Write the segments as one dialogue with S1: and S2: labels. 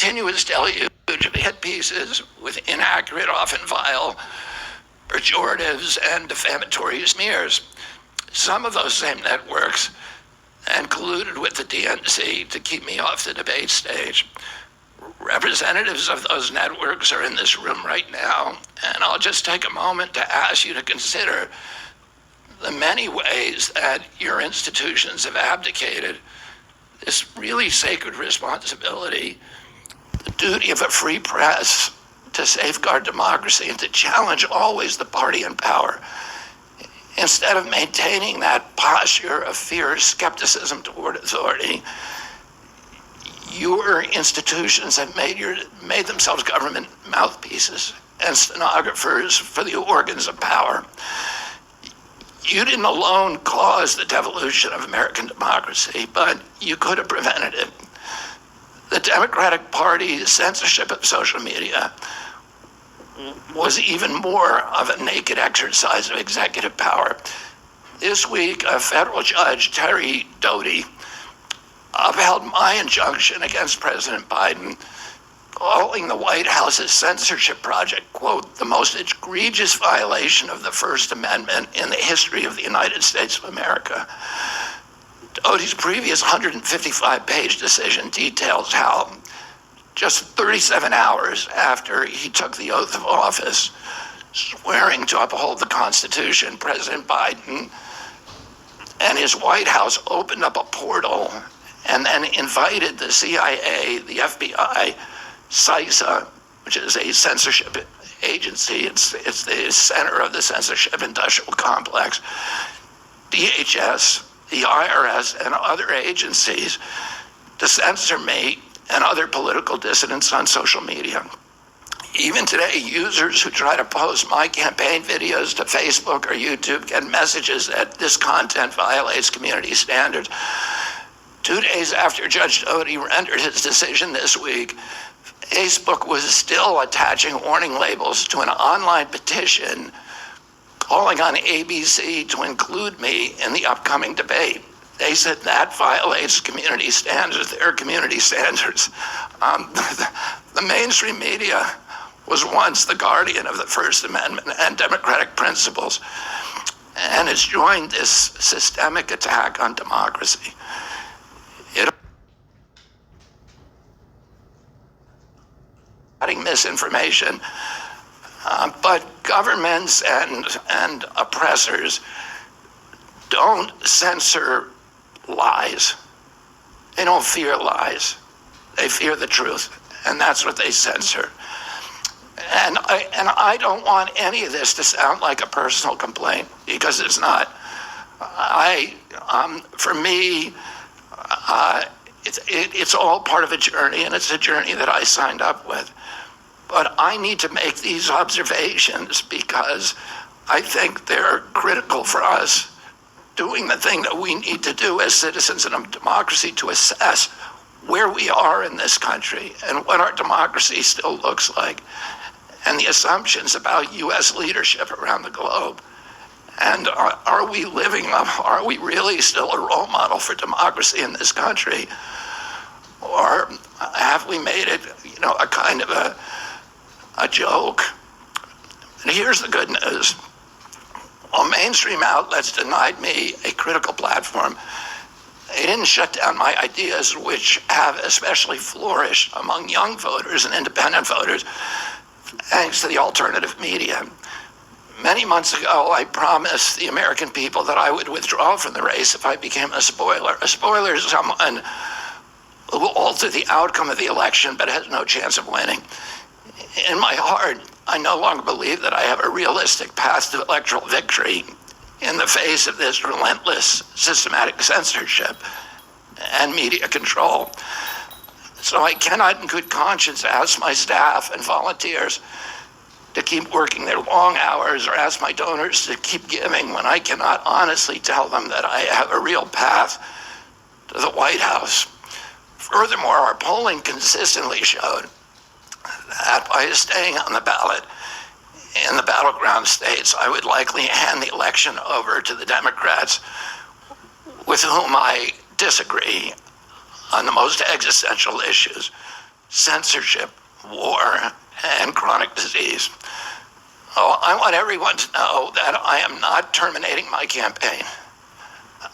S1: continuous deluge of hit pieces with inaccurate, often vile, pejoratives and defamatory smears. Some of those same networks and colluded with the DNC to keep me off the debate stage. Representatives of those networks are in this room right now, and I'll just take a moment to ask you to consider the many ways that your institutions have abdicated this really sacred responsibility, the duty of a free press to safeguard democracy and to challenge always the party in power, instead of maintaining that posture of fear, skepticism toward authority. Your institutions have made themselves government mouthpieces and stenographers for the organs of power. You didn't alone cause the devolution of American democracy, but you could have prevented it. The Democratic Party's censorship of social media was even more of a naked exercise of executive power. This week, a federal judge, Terry Doughty, upheld my injunction against President Biden, calling the White House's censorship project, quote, the most egregious violation of the First Amendment in the history of the United States of America. Doughty's previous 155-page decision details how just 37 hours after he took the oath of office, swearing to uphold the Constitution, President Biden and his White House opened up a portal and then invited the CIA, the FBI, CISA, which is a censorship agency, it's the center of the censorship industrial complex, DHS, the IRS, and other agencies to censor me and other political dissidents on social media. Even today, users who try to post my campaign videos to Facebook or YouTube get messages that this content violates community standards. 2 days after Judge Doughty rendered his decision this week, Facebook was still attaching warning labels to an online petition calling on ABC to include me in the upcoming debate. They said that violates community standards, their community standards. The mainstream media was once the guardian of the First Amendment and democratic principles, and it's joined this systemic attack on democracy. Misinformation, but governments and oppressors don't censor lies. They don't fear lies. They fear the truth, and that's what they censor. And I don't want any of this to sound like a personal complaint, because it's not. For me, it's all part of a journey, and it's a journey that I signed up with. But I need to make these observations because I think they're critical for us doing the thing that we need to do as citizens in a democracy to assess where we are in this country and what our democracy still looks like, and the assumptions about U.S. leadership around the globe. And are we living up, are we really still a role model for democracy in this country? Or have we made it, a kind of a joke? And here's the good news. While mainstream outlets denied me a critical platform, they didn't shut down my ideas, which have especially flourished among young voters and independent voters, thanks to the alternative media. Many months ago, I promised the American people that I would withdraw from the race if I became a spoiler. A spoiler is someone who will alter the outcome of the election but has no chance of winning. In my heart, I no longer believe that I have a realistic path to electoral victory in the face of this relentless systematic censorship and media control. So I cannot in good conscience ask my staff and volunteers to keep working their long hours or ask my donors to keep giving when I cannot honestly tell them that I have a real path to the White House. Furthermore, our polling consistently showed that by staying on the ballot in the battleground states, I would likely hand the election over to the Democrats with whom I disagree on the most existential issues. censorship, war, and chronic disease. Oh, I want everyone to know that I am not terminating my campaign.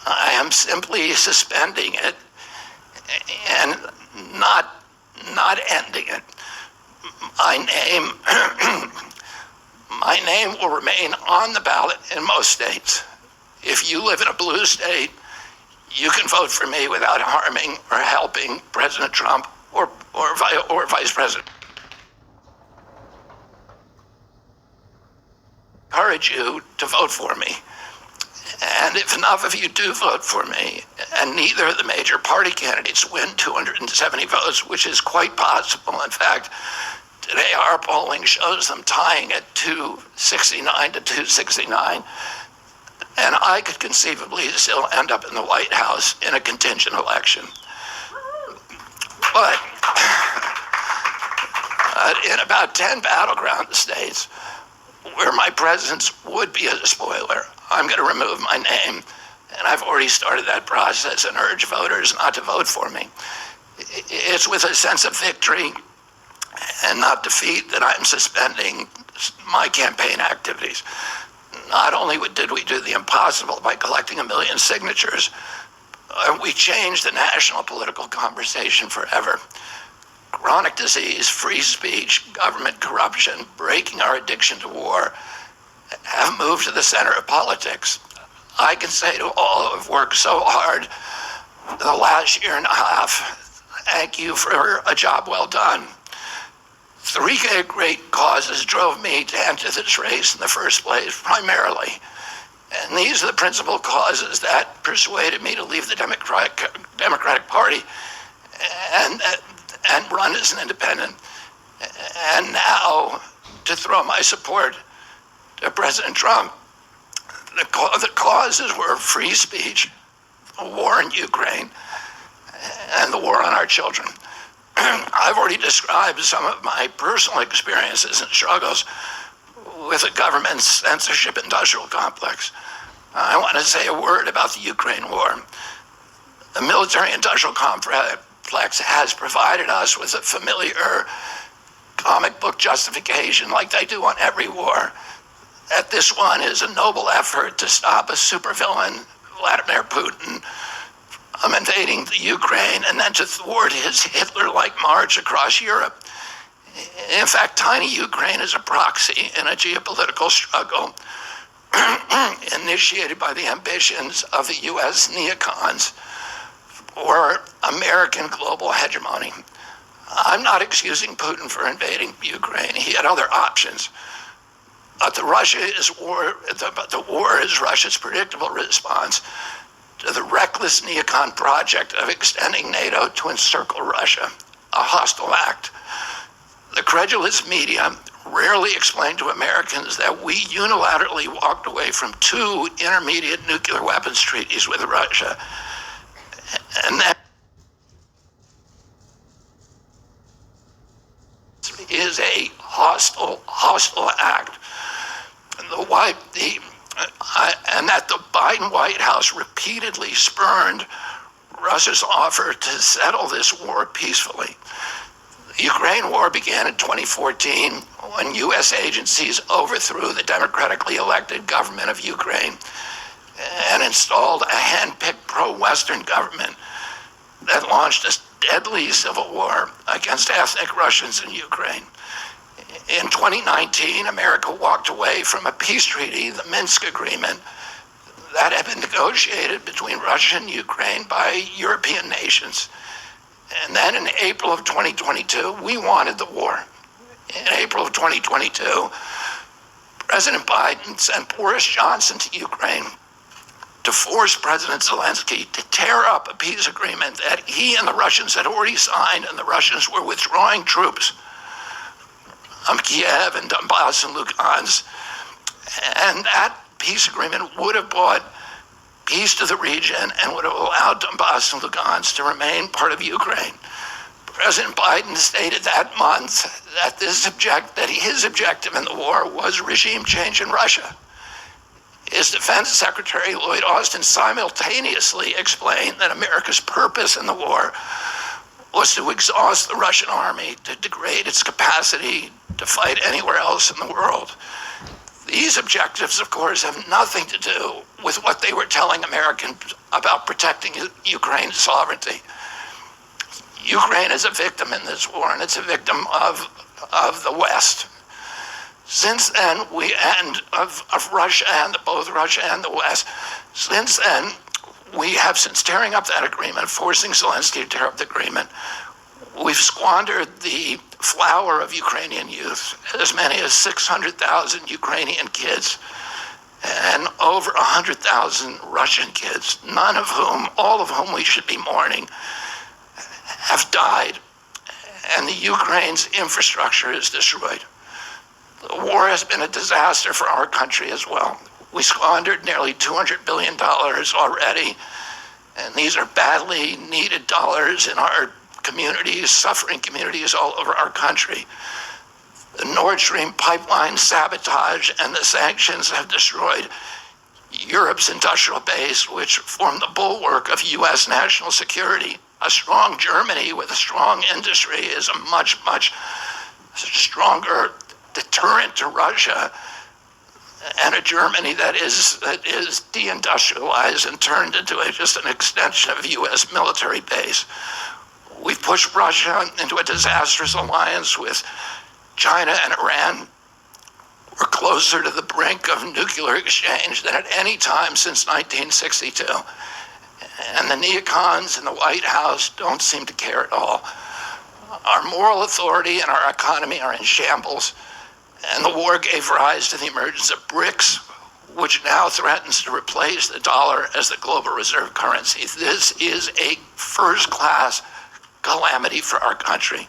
S1: I am simply suspending it and not ending it. My name will remain on the ballot in most states. If you live in a blue state, you can vote for me without harming or helping President Trump or Vice President. I encourage you to vote for me. And if enough of you do vote for me, and neither of the major party candidates win 270 votes, which is quite possible. In fact, today our polling shows them tying at 269 to 269. And I could conceivably still end up in the White House in a contingent election. But in about 10 battleground states where my presence would be a spoiler, I'm going to remove my name. And I've already started that process and urge voters not to vote for me. It's with a sense of victory and not defeat that I'm suspending my campaign activities. Not only did we do the impossible by collecting 1 million signatures, we changed the national political conversation forever. Chronic disease, free speech, government corruption, breaking our addiction to war have moved to the center of politics. I can say to all who have worked so hard the last year and a half, thank you for a job well done. 3 great causes drove me to enter this race in the first place, primarily. And these are the principal causes that persuaded me to leave the Democratic Party and run as an independent. And now to throw my support to President Trump. The causes were free speech, the war in Ukraine, and the war on our children. I've already described some of my personal experiences and struggles with the government's censorship industrial complex. I want to say a word about the Ukraine war. The military industrial complex has provided us with a familiar comic book justification, like they do on every war, that this one is a noble effort to stop a supervillain, Vladimir Putin, from invading the Ukraine and then to thwart his Hitler-like march across Europe. In fact, tiny Ukraine is a proxy in a geopolitical struggle initiated by the ambitions of the U.S. neocons for American global hegemony. I'm not excusing Putin for invading Ukraine. He had other options. But the war is Russia's predictable response to the reckless neocon project of extending NATO to encircle Russia, a hostile act. The credulous media rarely explain to Americans that we unilaterally walked away from 2 intermediate nuclear weapons treaties with Russia, and that is a hostile act. And that the Biden White House repeatedly spurned Russia's offer to settle this war peacefully. The Ukraine war began in 2014 when U.S. agencies overthrew the democratically elected government of Ukraine and installed a hand-picked pro-Western government that launched a deadly civil war against ethnic Russians in Ukraine. In 2019, America walked away from a peace treaty, the Minsk Agreement, that had been negotiated between Russia and Ukraine by European nations. And then in April of 2022, we wanted the war. In April of 2022, President Biden sent Boris Johnson to Ukraine to force President Zelensky to tear up a peace agreement that he and the Russians had already signed, and the Russians were withdrawing troops from Kiev and Donbass and Lugansk. And that peace agreement would have brought peace to the region and would have allowed Donbass and Lugansk to remain part of Ukraine. President Biden stated that month that his objective in the war was regime change in Russia. His Defense Secretary Lloyd Austin simultaneously explained that America's purpose in the war was to exhaust the Russian army, to degrade its capacity to fight anywhere else in the world. These objectives, of course, have nothing to do with what they were telling Americans about protecting Ukraine's sovereignty. Ukraine is a victim in this war, and it's a victim of the West. Since then, of Russia and both Russia and the West, since then, we have, since tearing up that agreement, forcing Zelensky to tear up the agreement, we've squandered the flower of Ukrainian youth, as many as 600,000 Ukrainian kids and over 100,000 Russian kids, all of whom we should be mourning, have died, and the Ukraine's infrastructure is destroyed. The war has been a disaster for our country as well. We squandered nearly $200 billion already, and these are badly needed dollars in our communities, suffering communities all over our country. The Nord Stream pipeline sabotage and the sanctions have destroyed Europe's industrial base, which formed the bulwark of U.S. national security. A strong Germany with a strong industry is a much stronger deterrent to Russia, and a Germany that is deindustrialized and turned into just an extension of U.S. military base. We've pushed Russia into a disastrous alliance with China and Iran. We're closer to the brink of nuclear exchange than at any time since 1962. And the neocons in the White House don't seem to care at all. Our moral authority and our economy are in shambles, and the war gave rise to the emergence of BRICS, which now threatens to replace the dollar as the global reserve currency. This is a first-class calamity for our country.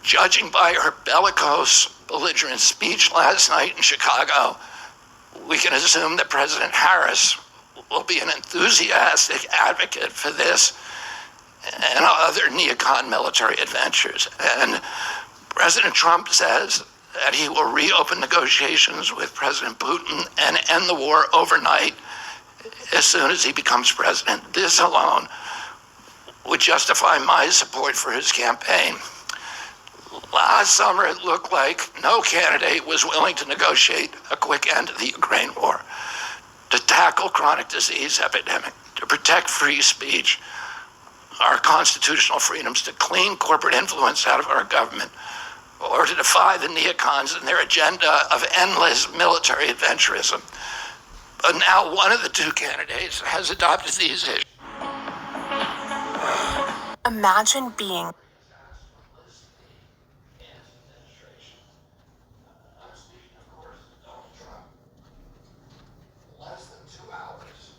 S1: Judging by her bellicose, belligerent speech last night in Chicago, we can assume that President Harris will be an enthusiastic advocate for this and other neocon military adventures. And President Trump says that he will reopen negotiations with President Putin and end the war overnight as soon as he becomes president. This alone would justify my support for his campaign. Last summer, it looked like no candidate was willing to negotiate a quick end to the Ukraine war, to tackle chronic disease epidemic, to protect free speech, our constitutional freedoms, to clean corporate influence out of our government, or to defy the neocons and their agenda of endless military adventurism. But now one of the two candidates has adopted these issues.
S2: Imagine being
S1: Less than 2 hours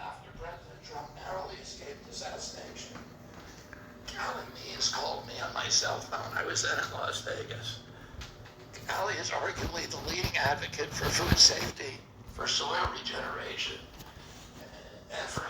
S1: after President Trump narrowly escaped assassination, Callie Means called me on my cell phone. I was then in Las Vegas. Callie is arguably the leading advocate for food safety, for soil regeneration, and for